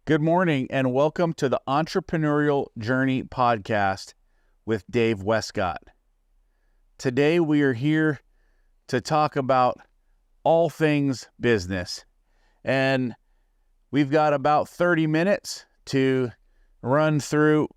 Good morning and welcome to the Entrepreneurial Journey podcast with Dave Westcott. Today we are here to talk about all things business, and we've got about 30 minutes to run through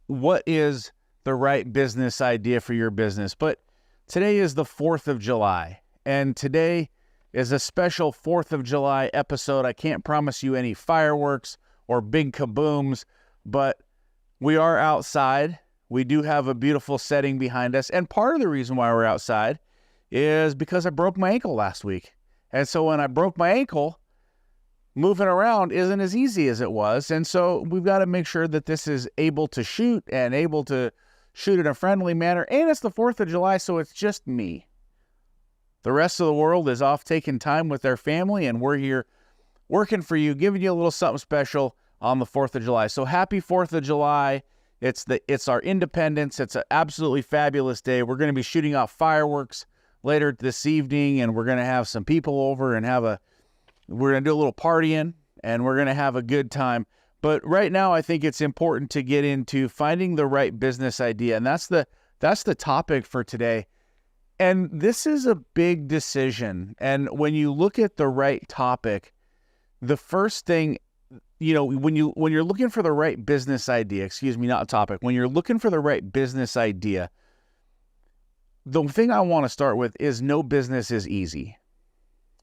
what is the right business idea for your business. But today is the 4th of July, and today is a special 4th of July episode. I can't promise you any fireworks or big kabooms, but we are outside. We do have a beautiful setting behind us. And part of the reason why we're outside is because I broke my ankle last week. And so when I broke my ankle, moving around isn't as easy as it was. And so we've got to make sure that this is able to shoot and able to shoot in a friendly manner. And it's the 4th of July, so it's just me. The rest of the world is off taking time with their family, and we're here working for you, giving you a little something special on the 4th of July. So happy 4th of July. It's our independence. It's an absolutely fabulous day. We're going to be shooting off fireworks later this evening, and we're going to have some people over and we're going to do a little partying, and we're going to have a good time. But right now, I think it's important to get into finding the right business idea, and that's the topic for today. And this is a big decision. And when you look at the right topic, the first thing, when you're looking for the right business idea, not topic, when you're looking for the right business idea, the thing I want to start with is no business is easy.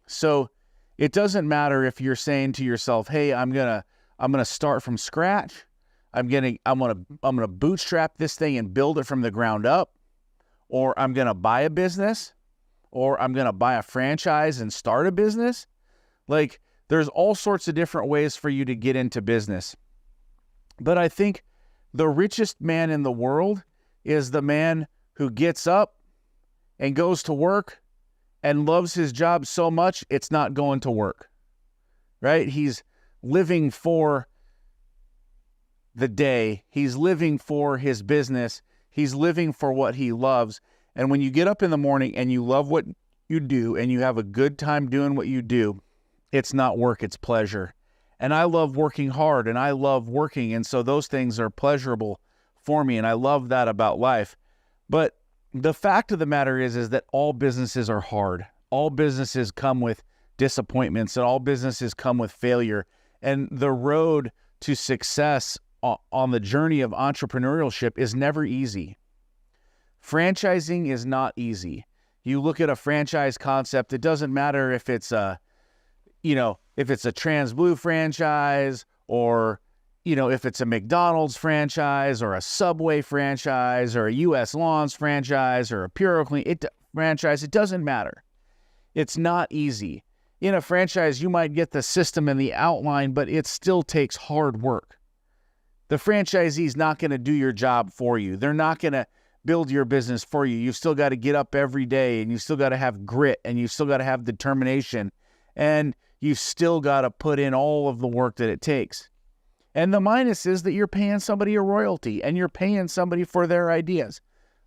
So it doesn't matter if you're saying to yourself, hey, I'm going to start from scratch. I'm going to bootstrap this thing and build it from the ground up, or I'm going to buy a business, or I'm going to buy a franchise and start a business. Like, there's all sorts of different ways for you to get into business. But I think the richest man in the world is the man who gets up and goes to work and loves his job so much it's not going to work, right? He's living for the day. He's living for his business. He's living for what he loves. And when you get up in the morning and you love what you do and you have a good time doing what you do, it's not work, it's pleasure. And I love working hard, and I love working, and so those things are pleasurable for me, and I love that about life. But the fact of the matter is that all businesses are hard. All businesses come with disappointments, and all businesses come with failure. And the road to success on the journey of entrepreneurship is never easy. Franchising is not easy. You look at a franchise concept, it doesn't matter if it's a Trans Blue franchise, or, if it's a McDonald's franchise or a Subway franchise or a U.S. Lawns franchise or a PureClean franchise, it doesn't matter. It's not easy. In a franchise, you might get the system and the outline, but it still takes hard work. The franchisee's not going to do your job for you. They're not going to build your business for you. You've still got to get up every day, and you've still got to have grit, and you've still got to have determination, and you've still got to put in all of the work that it takes. And the minus is that you're paying somebody a royalty, and you're paying somebody for their ideas,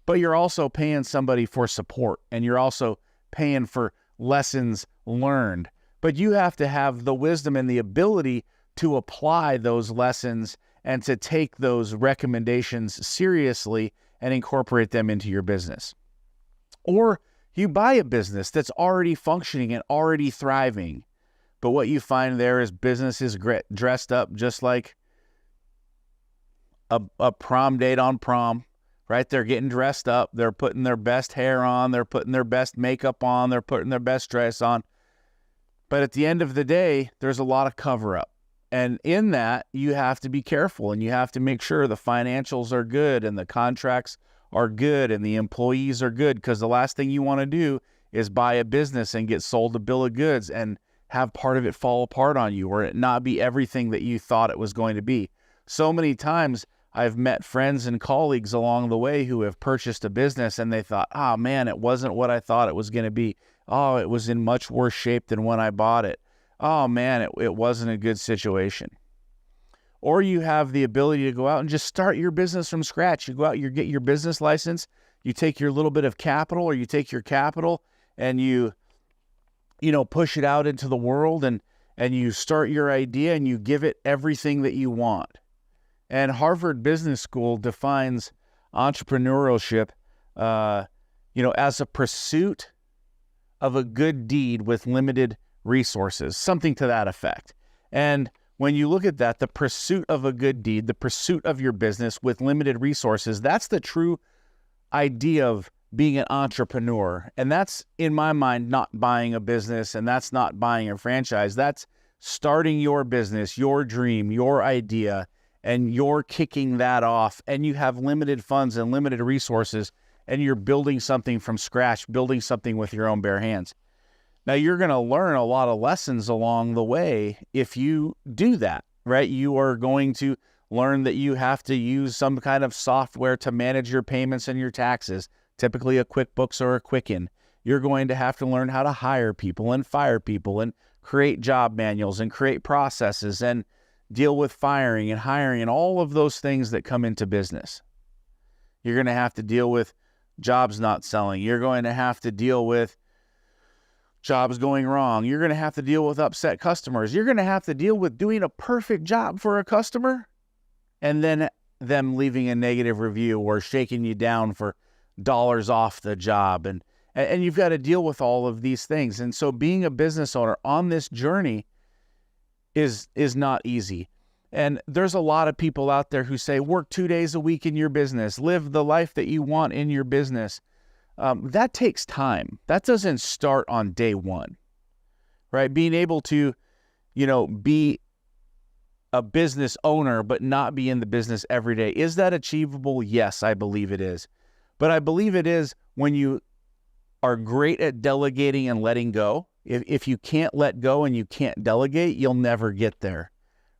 but you're also paying somebody for support, and you're also paying for lessons learned. But you have to have the wisdom and the ability to apply those lessons and to take those recommendations seriously and incorporate them into your business. Or you buy a business that's already functioning and already thriving, but what you find there is businesses dressed up just like a prom date on prom, right? They're getting dressed up. They're putting their best hair on. They're putting their best makeup on. They're putting their best dress on. But at the end of the day, there's a lot of cover-up. And in that, you have to be careful, and you have to make sure the financials are good and the contracts are good and the employees are good, because the last thing you want to do is buy a business and get sold a bill of goods and have part of it fall apart on you, or it not be everything that you thought it was going to be. So many times I've met friends and colleagues along the way who have purchased a business and they thought, oh man, it wasn't what I thought it was going to be. Oh, it was in much worse shape than when I bought it. Oh man, it wasn't a good situation. Or you have the ability to go out and just start your business from scratch. You go out, you get your business license, you take your little bit of capital, or you take your capital and you push it out into the world, and and you start your idea and you give it everything that you want. And Harvard Business School defines entrepreneurship, as a pursuit of a good deed with limited resources, something to that effect. And when you look at that, the pursuit of a good deed, the pursuit of your business with limited resources, that's the true idea of being an entrepreneur. And that's, in my mind, not buying a business, and that's not buying a franchise. That's starting your business, your dream, your idea, and you're kicking that off, and you have limited funds and limited resources, and you're building something from scratch, building something with your own bare hands. Now, you're going to learn a lot of lessons along the way if you do that, right? You are going to learn that you have to use some kind of software to manage your payments and your taxes, typically a QuickBooks or a Quicken. You're going to have to learn how to hire people and fire people and create job manuals and create processes and deal with firing and hiring and all of those things that come into business. You're going to have to deal with jobs not selling. You're going to have to deal with jobs going wrong. You're going to have to deal with upset customers. You're going to have to deal with doing a perfect job for a customer and then them leaving a negative review or shaking you down for dollars off the job. And you've got to deal with all of these things. And so being a business owner on this journey is not easy. And there's a lot of people out there who say, work 2 days a week in your business, live the life that you want in your business. That takes time. That doesn't start on day one, right? Being able to, be a business owner, but not be in the business every day. Is that achievable? Yes, I believe it is. But I believe it is when you are great at delegating and letting go. If you can't let go and you can't delegate, you'll never get there,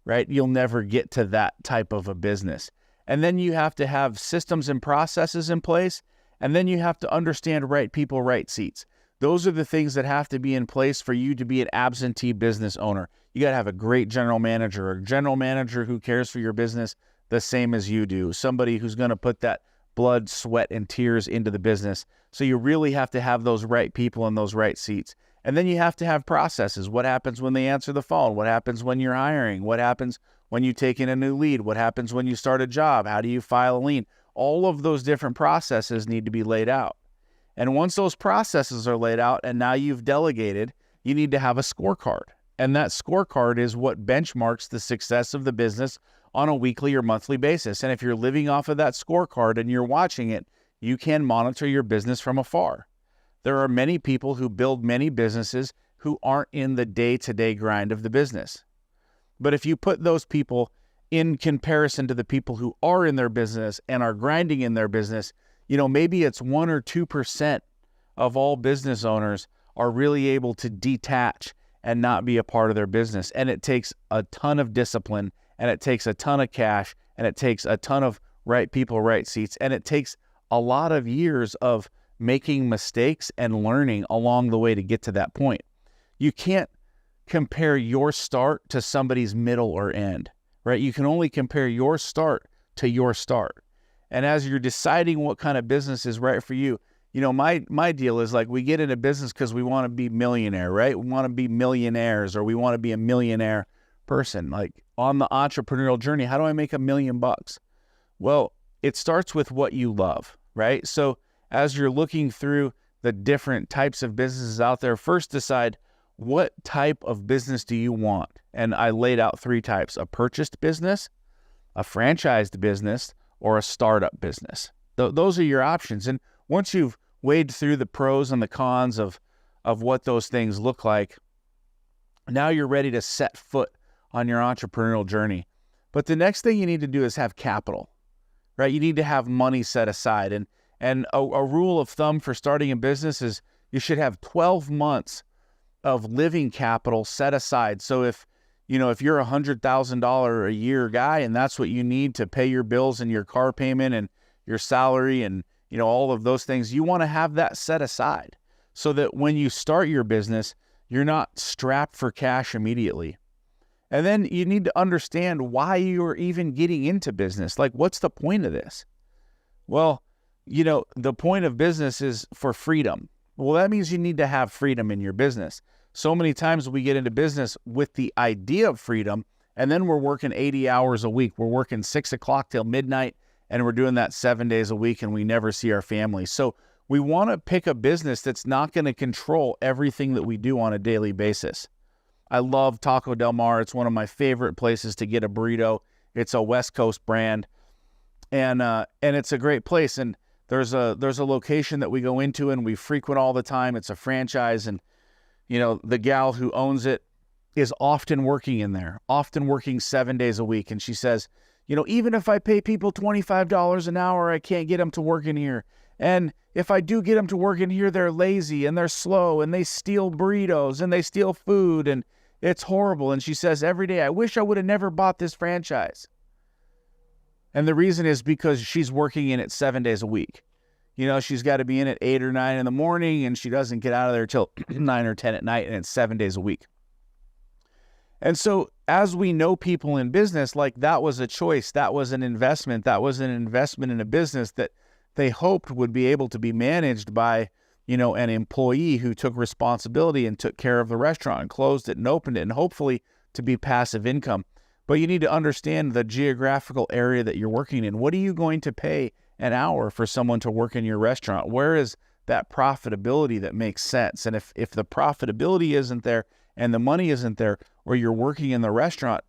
right? You'll never get to that type of a business. And then you have to have systems and processes in place. And then you have to understand right people, right seats. Those are the things that have to be in place for you to be an absentee business owner. You got to have a great general manager, a general manager who cares for your business the same as you do, somebody who's going to put that blood, sweat, and tears into the business. So you really have to have those right people in those right seats. And then you have to have processes. What happens when they answer the phone? What happens when you're hiring? What happens when you take in a new lead? What happens when you start a job? How do you file a lien? All of those different processes need to be laid out. And once those processes are laid out and now you've delegated, you need to have a scorecard. And that scorecard is what benchmarks the success of the business on a weekly or monthly basis. And if you're living off of that scorecard and you're watching it, you can monitor your business from afar. There are many people who build many businesses who aren't in the day-to-day grind of the business. But if you put those people in comparison to the people who are in their business and are grinding in their business, maybe it's 1 or 2% of all business owners are really able to detach and not be a part of their business. And it takes a ton of discipline, and it takes a ton of cash, and it takes a ton of right people, right seats, and it takes a lot of years of making mistakes and learning along the way to get to that point. You can't compare your start to somebody's middle or end, right? You can only compare your start to your start. And as you're deciding what kind of business is right for you, my deal is like we get into business because we want to be millionaire, right? We want to be millionaires, or we want to be a millionaire person. Like on the entrepreneurial journey, how do I make $1 million? Well, it starts with what you love, right? So as you're looking through the different types of businesses out there, first decide what type of business do you want? And I laid out 3 types: a purchased business, a franchised business, or a startup business. Those are your options. And once you've weighed through the pros and the cons of what those things look like, now you're ready to set foot on your entrepreneurial journey. But the next thing you need to do is have capital, right? You need to have money set aside. And a rule of thumb for starting a business is you should have 12 months of living capital set aside. So if you're a $100,000 a year guy and that's what you need to pay your bills and your car payment and your salary and all of those things, you want to have that set aside so that when you start your business, you're not strapped for cash immediately. And then you need to understand why you're even getting into business. Like, what's the point of this? Well, the point of business is for freedom. Well, that means you need to have freedom in your business. So many times we get into business with the idea of freedom, and then we're working 80 hours a week. We're working 6 o'clock till midnight, and we're doing that 7 days a week, and we never see our family. So we want to pick a business that's not going to control everything that we do on a daily basis. I love Taco Del Mar. It's one of my favorite places to get a burrito. It's a West Coast brand, and it's a great place. And there's a location that we go into and we frequent all the time. It's a franchise, and the gal who owns it is often working in there, often working 7 days a week. And she says, even if I pay people $25 an hour, I can't get them to work in here. And if I do get them to work in here, they're lazy and they're slow and they steal burritos and they steal food and it's horrible. And she says every day, I wish I would have never bought this franchise. And the reason is because she's working in it 7 days a week. She's got to be in at 8 or 9 in the morning, and she doesn't get out of there till 9 or 10 at night, and it's 7 days a week. And so as we know people in business, like that was a choice, that was an investment in a business that they hoped would be able to be managed by, an employee who took responsibility and took care of the restaurant and closed it and opened it, and hopefully to be passive income. But you need to understand the geographical area that you're working in. What are you going to pay an hour for someone to work in your restaurant? Where is that profitability that makes sense? And if the profitability isn't there and the money isn't there, or you're working in the restaurant,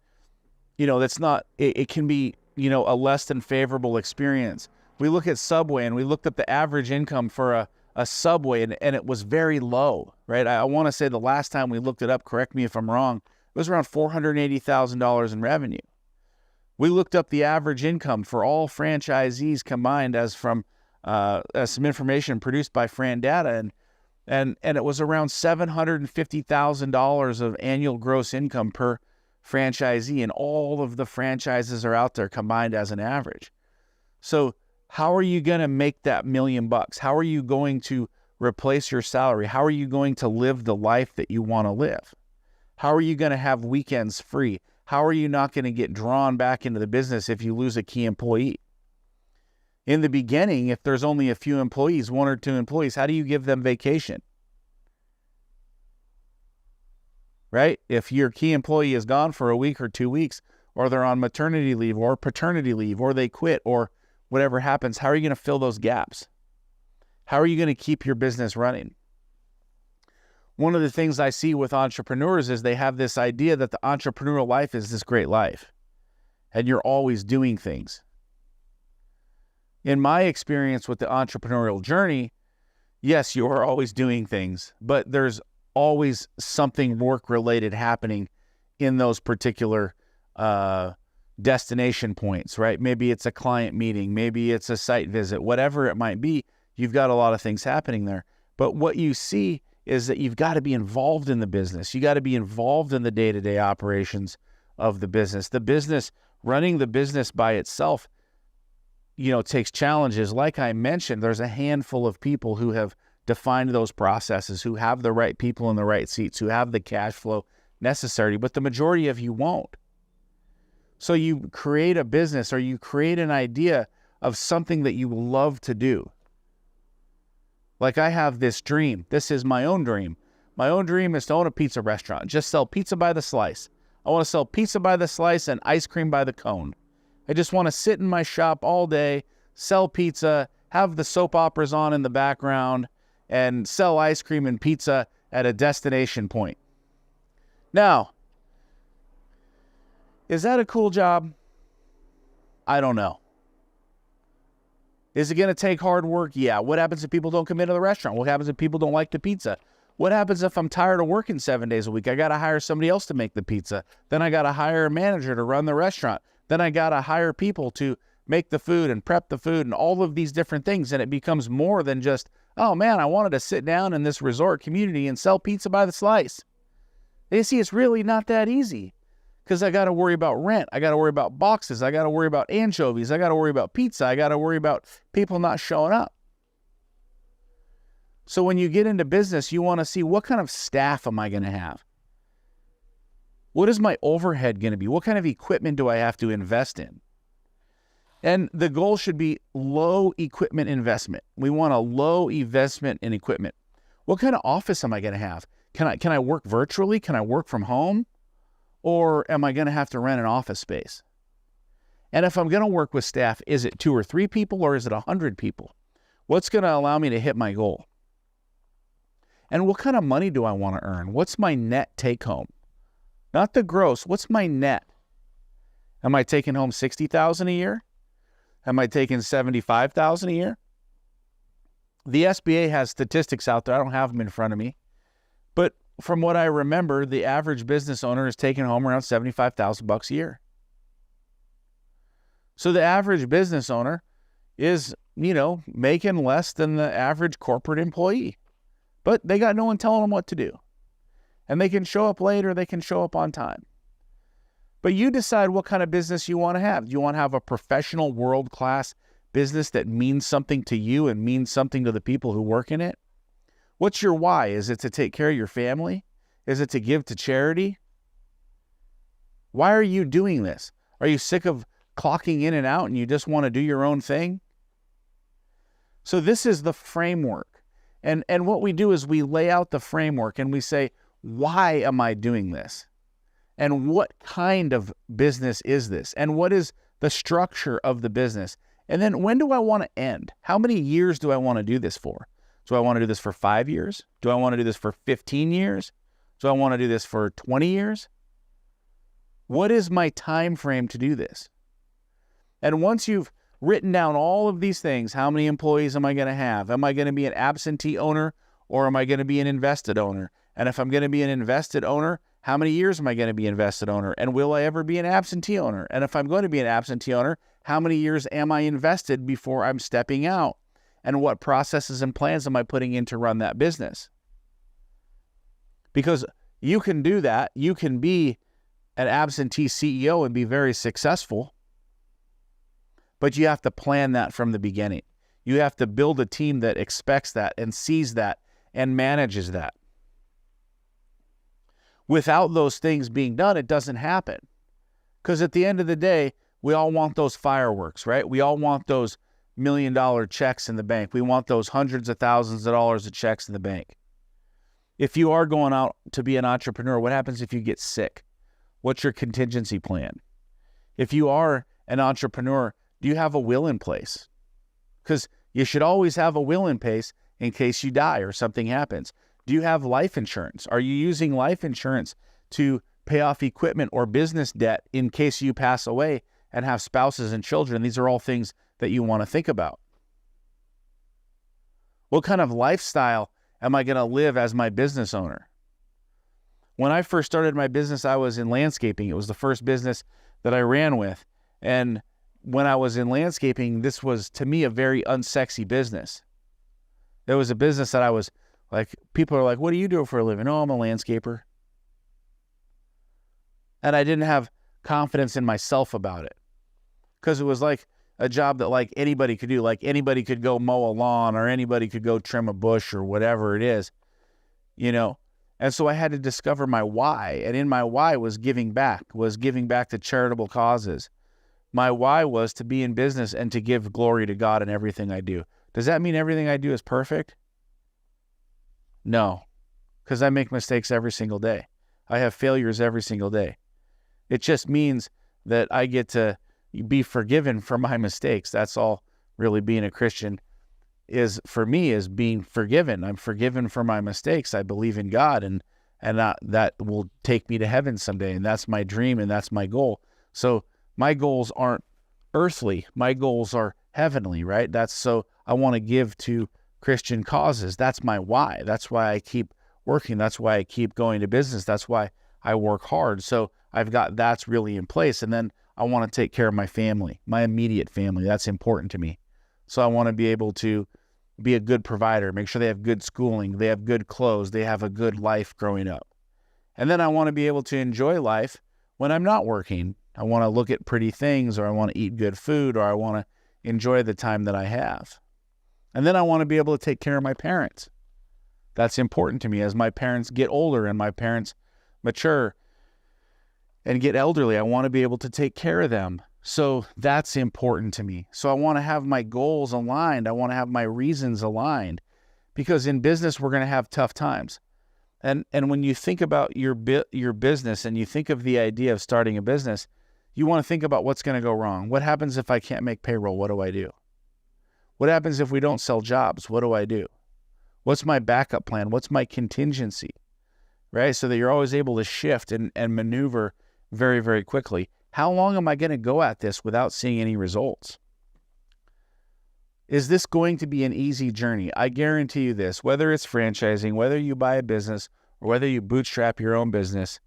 that's not, it can be, a less than favorable experience. We look at Subway and we looked at the average income for a Subway and it was very low, right? I want to say the last time we looked it up, correct me if I'm wrong, it was around $480,000 in revenue. We looked up the average income for all franchisees combined as from some information produced by Fran Data, and it was around $750,000 of annual gross income per franchisee, and all of the franchises are out there combined as an average. So how are you going to make that $1 million? How are you going to replace your salary? How are you going to live the life that you want to live? How are you going to have weekends free? How are you not going to get drawn back into the business if you lose a key employee? In the beginning, if there's only a few employees, 1 or 2 employees, how do you give them vacation? Right? If your key employee is gone for a week or 2 weeks, or they're on maternity leave or paternity leave, or they quit, or whatever happens, how are you going to fill those gaps? How are you going to keep your business running? One of the things I see with entrepreneurs is they have this idea that the entrepreneurial life is this great life, and you're always doing things. In my experience with the entrepreneurial journey, yes, you are always doing things, but there's always something work-related happening in those particular destination points, right? Maybe it's a client meeting, maybe it's a site visit, whatever it might be, you've got a lot of things happening there. But what you see is that you've got to be involved in the business. You got to be involved in the day-to-day operations of the business. The business, running the business by itself, takes challenges. Like I mentioned, there's a handful of people who have defined those processes, who have the right people in the right seats, who have the cash flow necessary, but the majority of you won't. So you create a business, or you create an idea of something that you love to do. Like I have this dream. This is my own dream. My own dream is to own a pizza restaurant. Just sell pizza by the slice. I want to sell pizza by the slice and ice cream by the cone. I just want to sit in my shop all day, sell pizza, have the soap operas on in the background, and sell ice cream and pizza at a destination point. Now, is that a cool job? I don't know. Is it going to take hard work? Yeah. What happens if people don't come into the restaurant? What happens if people don't like the pizza? What happens if I'm tired of working 7 days a week? I got to hire somebody else to make the pizza. Then I got to hire a manager to run the restaurant. Then I got to hire people to make the food and prep the food and all of these different things. And it becomes more than just, oh man, I wanted to sit down in this resort community and sell pizza by the slice. You see, it's really not that easy, because I got to worry about rent. I got to worry about boxes. I got to worry about anchovies. I got to worry about pizza. I got to worry about people not showing up. So when you get into business, you want to see, what kind of staff am I going to have? What is my overhead going to be? What kind of equipment do I have to invest in? And the goal should be low equipment investment. We want a low investment in equipment. What kind of office am I going to have? Can I work virtually? Can I work from home? Or am I going to have to rent an office space? And if I'm going to work with staff, is it 2 or 3 people or is it 100 people? What's going to allow me to hit my goal? And what kind of money do I want to earn? What's my net take home? Not the gross. What's my net? Am I taking home $60,000 a year? Am I taking $75,000 a year? The SBA has statistics out there. I don't have them in front of me. But from what I remember, the average business owner is taking home around $75,000 a year. So the average business owner is, making less than the average corporate employee. But they got no one telling them what to do. And they can show up late or they can show up on time. But you decide what kind of business you want to have. Do you want to have a professional, world-class business that means something to you and means something to the people who work in it? What's your why? Is it to take care of your family? Is it to give to charity? Why are you doing this? Are you sick of clocking in and out and you just want to do your own thing? So this is the framework. And what we do is we lay out the framework and we say, why am I doing this? And what kind of business is this? And what is the structure of the business? And then when do I want to end? How many years do I want to do this for? Do I want to do this for 5 years? Do I want to do this for 15 years? Do I want to do this for 20 years? What is my time frame to do this? And once you've written down all of these things, how many employees am I going to have? Am I going to be an absentee owner or am I going to be an invested owner? And if I'm going to be an invested owner, how many years am I going to be invested owner? And will I ever be an absentee owner? And if I'm going to be an absentee owner, how many years am I invested before I'm stepping out? And what processes and plans am I putting in to run that business? Because you can do that. You can be an absentee CEO and be very successful. But you have to plan that from the beginning. You have to build a team that expects that and sees that and manages that. Without those things being done, it doesn't happen. Because at the end of the day, we all want those fireworks, right? We all want those $1 million checks in the bank. We want those hundreds of thousands of dollars of checks in the bank. If you are going out to be an entrepreneur, what happens if you get sick? What's your contingency plan? If you are an entrepreneur, do you have a will in place? Because you should always have a will in place in case you die or something happens. Do you have life insurance? Are you using life insurance to pay off equipment or business debt in case you pass away and have spouses and children? These are all things that you want to think about. What kind of lifestyle am I going to live as my business owner? When I first started my business, I was in landscaping. It was the first business that I ran with. And when I was in landscaping, this was, to me, a very unsexy business. It was a business that I was like, people are like, what do you do for a living? Oh, I'm a landscaper. And I didn't have confidence in myself about it because it was like a job that like anybody could do. Like anybody could go mow a lawn or anybody could go trim a bush or whatever it is, And so I had to discover my why. And in my why was giving back to charitable causes. My why was to be in business and to give glory to God in everything I do. Does that mean everything I do is perfect? No, because I make mistakes every single day. I have failures every single day. It just means that I get to be forgiven for my mistakes. That's all really being a Christian is, for me, is being forgiven. I'm forgiven for my mistakes. I believe in God, and that will take me to heaven someday. And that's my dream, and that's my goal. So my goals aren't earthly. My goals are heavenly, right? So I want to give to Christian causes. That's my why. That's why I keep working. That's why I keep going to business. That's why I work hard. So that's really in place. And then I want to take care of my family, my immediate family. That's important to me. So I want to be able to be a good provider, make sure they have good schooling, they have good clothes, they have a good life growing up. And then I want to be able to enjoy life when I'm not working. I want to look at pretty things, or I want to eat good food, or I want to enjoy the time that I have. And then I want to be able to take care of my parents. That's important to me. As my parents get older and my parents mature and get elderly, I want to be able to take care of them. So that's important to me. So I want to have my goals aligned. I want to have my reasons aligned, because in business, we're going to have tough times. And when you think about your business and you think of the idea of starting a business, you want to think about what's going to go wrong. What happens if I can't make payroll? What do I do? What happens if we don't sell jobs? What do I do? What's my backup plan? What's my contingency? Right? So that you're always able to shift and maneuver very, very quickly. How long am I going to go at this without seeing any results? Is this going to be an easy journey? I guarantee you this, whether it's franchising, whether you buy a business, or whether you bootstrap your own business,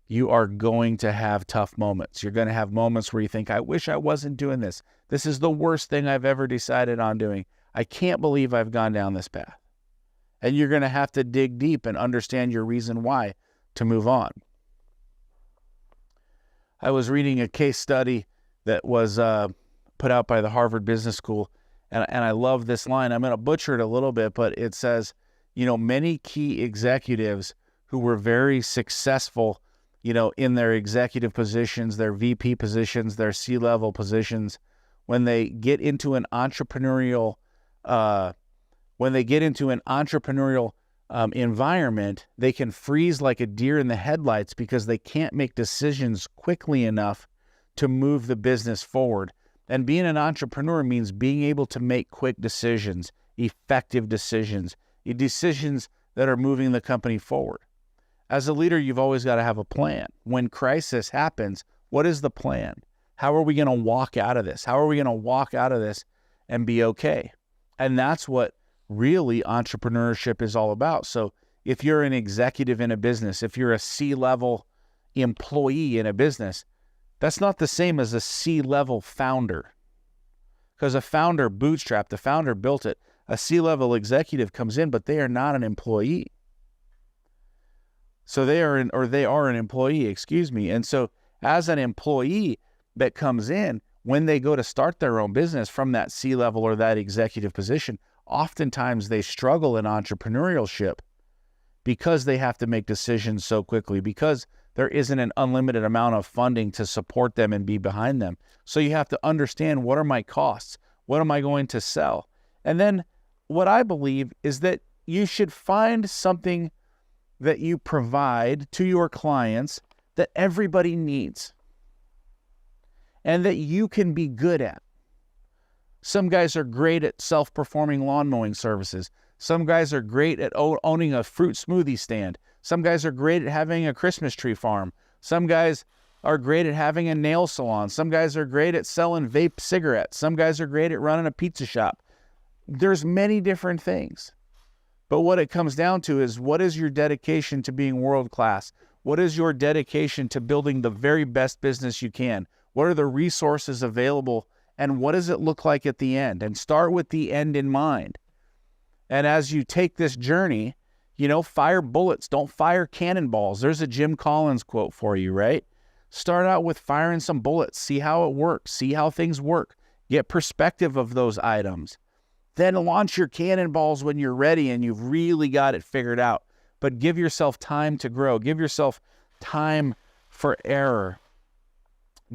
you are going to have tough moments. You're going to have moments where you think, I wish I wasn't doing this. This is the worst thing I've ever decided on doing. I can't believe I've gone down this path. And you're going to have to dig deep and understand your reason why to move on. I was reading a case study that was put out by the Harvard Business School, and I love this line. I'm going to butcher it a little bit, but it says, many key executives who were very successful, in their executive positions, their VP positions, their C-level positions, when they get into an entrepreneurial environment, they can freeze like a deer in the headlights because they can't make decisions quickly enough to move the business forward. And being an entrepreneur means being able to make quick decisions, effective decisions that are moving the company forward. As a leader, you've always got to have a plan. When crisis happens, what is the plan? How are we going to walk out of this? How are we going to walk out of this and be okay? And that's what really entrepreneurship is all about. So if you're an executive in a business, if you're a C-level employee in a business, that's not the same as a C-level founder. Because a founder bootstrapped, the founder built it. A C-level executive comes in, but they are not an employee. So they are an employee, And so as an employee that comes in, when they go to start their own business from that C-level or that executive position, oftentimes they struggle in entrepreneurship because they have to make decisions so quickly, because there isn't an unlimited amount of funding to support them and be behind them. So you have to understand, what are my costs? What am I going to sell? And then what I believe is that you should find something that you provide to your clients that everybody needs and that you can be good at. Some guys are great at self-performing lawn mowing services. Some guys are great at owning a fruit smoothie stand. Some guys are great at having a Christmas tree farm. Some guys are great at having a nail salon. Some guys are great at selling vape cigarettes. Some guys are great at running a pizza shop. There's many different things. But what it comes down to is, what is your dedication to being world-class? What is your dedication to building the very best business you can? What are the resources available? And what does it look like at the end? And start with the end in mind. And as you take this journey, fire bullets, don't fire cannonballs. There's a Jim Collins quote for you, right? Start out with firing some bullets, see how it works, see how things work, get perspective of those items. Then launch your cannonballs when you're ready and you've really got it figured out. But give yourself time to grow. Give yourself time for error.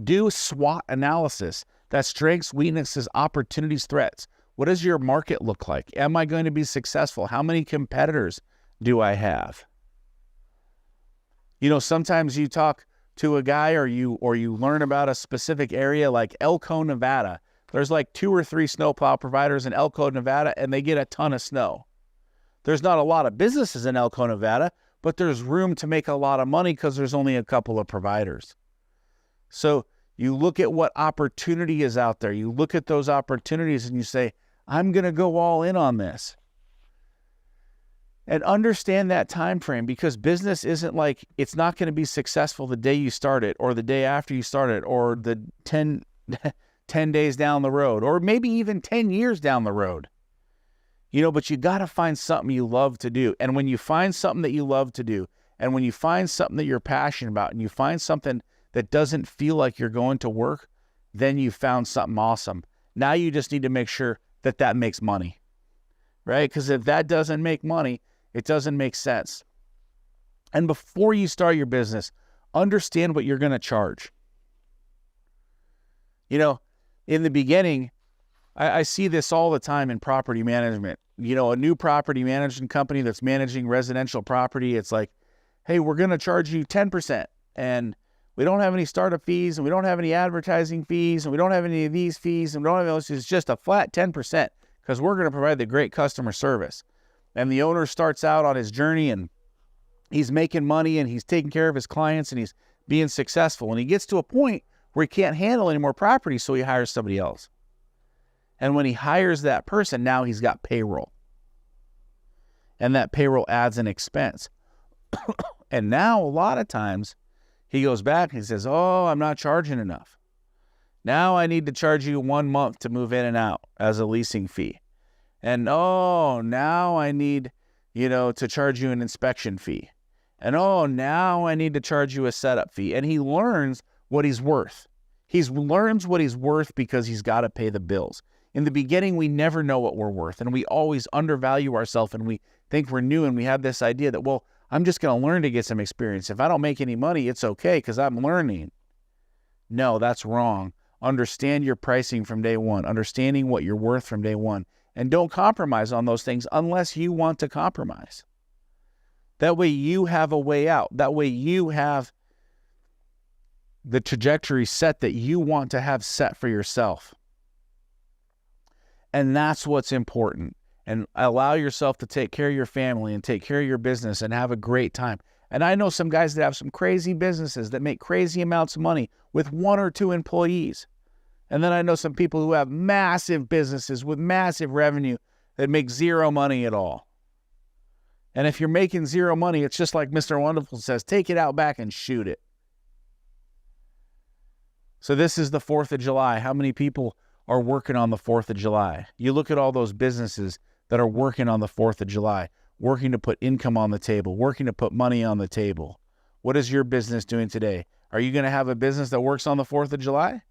Do SWOT analysis. That's strengths, weaknesses, opportunities, threats. What does your market look like? Am I going to be successful? How many competitors do I have? Sometimes you talk to a guy or you learn about a specific area like Elko, Nevada. There's like 2 or 3 snowplow providers in Elko, Nevada, and they get a ton of snow. There's not a lot of businesses in Elko, Nevada, but there's room to make a lot of money because there's only a couple of providers. So you look at what opportunity is out there. You look at those opportunities and you say, I'm going to go all in on this. And understand that time frame, because business isn't like, it's not going to be successful the day you start it or the day after you start it or the 10 days down the road, or maybe even 10 years down the road. But you got to find something you love to do. And when you find something that you love to do, and when you find something that you're passionate about, and you find something that doesn't feel like you're going to work, then you found something awesome. Now you just need to make sure that that makes money, right? Because if that doesn't make money, it doesn't make sense. And before you start your business, understand what you're going to charge. In the beginning, I see this all the time in property management. a new property management company that's managing residential property, it's like, hey, we're going to charge you 10%, and we don't have any startup fees, and we don't have any advertising fees, and we don't have any of these fees, and we don't have those. It's just a flat 10% because we're going to provide the great customer service. And the owner starts out on his journey, and he's making money, and he's taking care of his clients, and he's being successful. And he gets to a point where he can't handle any more property, so he hires somebody else. And when he hires that person, now he's got payroll. And that payroll adds an expense. And now a lot of times he goes back and he says, oh, I'm not charging enough. Now I need to charge you 1 month to move in and out as a leasing fee. And oh, now I need, to charge you an inspection fee. And oh, now I need to charge you a setup fee. And he learns what he's worth. He learns what he's worth because he's got to pay the bills. In the beginning, we never know what we're worth, and we always undervalue ourselves, and we think we're new, and we have this idea that, well, I'm just going to learn to get some experience. If I don't make any money, it's okay because I'm learning. No, that's wrong. Understand your pricing from day one, understanding what you're worth from day one, and don't compromise on those things unless you want to compromise. That way you have a way out. That way you have the trajectory set that you want to have set for yourself. And that's what's important. And allow yourself to take care of your family and take care of your business and have a great time. And I know some guys that have some crazy businesses that make crazy amounts of money with 1 or 2 employees. And then I know some people who have massive businesses with massive revenue that make 0 money at all. And if you're making 0 money, it's just like Mr. Wonderful says, take it out back and shoot it. So this is the 4th of July. How many people are working on the 4th of July? You look at all those businesses that are working on the 4th of July, working to put income on the table, working to put money on the table. What is your business doing today? Are you going to have a business that works on the 4th of July?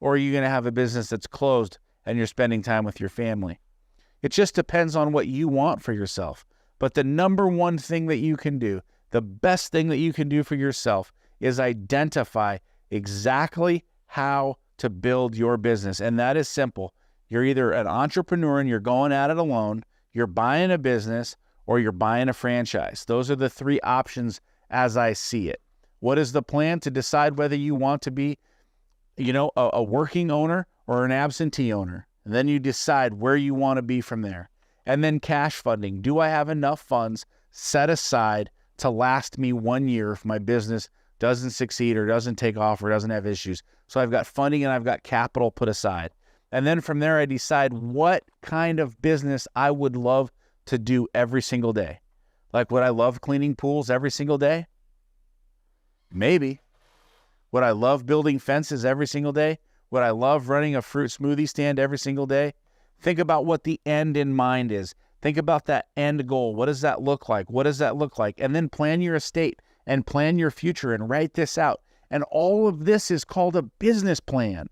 Or are you going to have a business that's closed and you're spending time with your family? It just depends on what you want for yourself. But the number one thing that you can do, the best thing that you can do for yourself, is identify exactly how to build your business. And that is simple. You're either an entrepreneur and you're going at it alone, you're buying a business, or you're buying a franchise. Those are the 3 options as I see it. What is the plan to decide whether you want to be, a working owner or an absentee owner? And then you decide where you want to be from there. And then cash funding. Do I have enough funds set aside to last me 1 year if my business doesn't succeed or doesn't take off or doesn't have issues? So I've got funding and I've got capital put aside. And then from there, I decide what kind of business I would love to do every single day. Like, would I love cleaning pools every single day? Maybe. Would I love building fences every single day? Would I love running a fruit smoothie stand every single day? Think about what the end in mind is. Think about that end goal. What does that look like? What does that look like? And then plan your estate and plan your future and write this out. And all of this is called a business plan.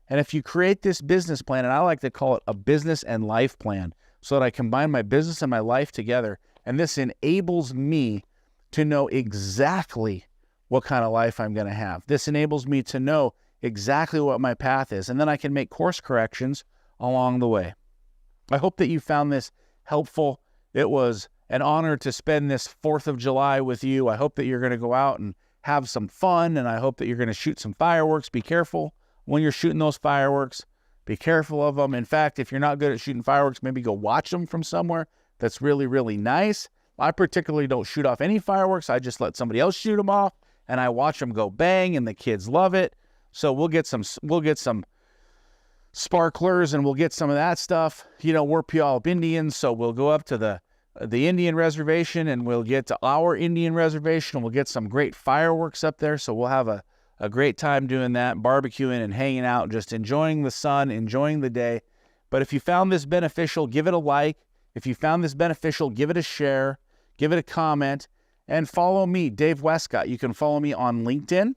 And if you create this business plan, and I like to call it a business and life plan, so that I combine my business and my life together, and this enables me to know exactly what kind of life I'm going to have. This enables me to know exactly what my path is, and then I can make course corrections along the way. I hope that you found this helpful. It was an honor to spend this 4th of July with you. I hope that you're going to go out and have some fun, and I hope that you're going to shoot some fireworks. Be careful when you're shooting those fireworks. Be careful of them. In fact, if you're not good at shooting fireworks, maybe go watch them from somewhere that's really, really nice. I particularly don't shoot off any fireworks. I just let somebody else shoot them off, and I watch them go bang, and the kids love it. So we'll get some sparklers, and we'll get some of that stuff. We're Puyallup Indians, so we'll go up to the Indian reservation, and we'll get to our Indian reservation, and we'll get some great fireworks up there. So we'll have a great time doing that, barbecuing and hanging out, just enjoying the sun, enjoying the day. But if you found this beneficial, give it a like. If you found this beneficial, give it a share, give it a comment, and follow me, Dave Westcott. You can follow me on LinkedIn,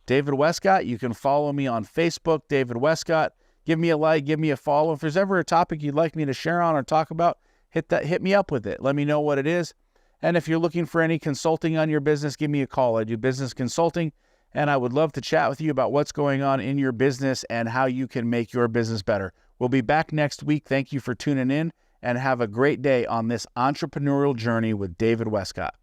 David Westcott. You can follow me on Facebook, David Westcott. Give me a like, give me a follow. If there's ever a topic you'd like me to share on or talk about, hit me up with it. Let me know what it is. And if you're looking for any consulting on your business, give me a call. I do business consulting, and I would love to chat with you about what's going on in your business and how you can make your business better. We'll be back next week. Thank you for tuning in, and have a great day on this entrepreneurial journey with David Westcott.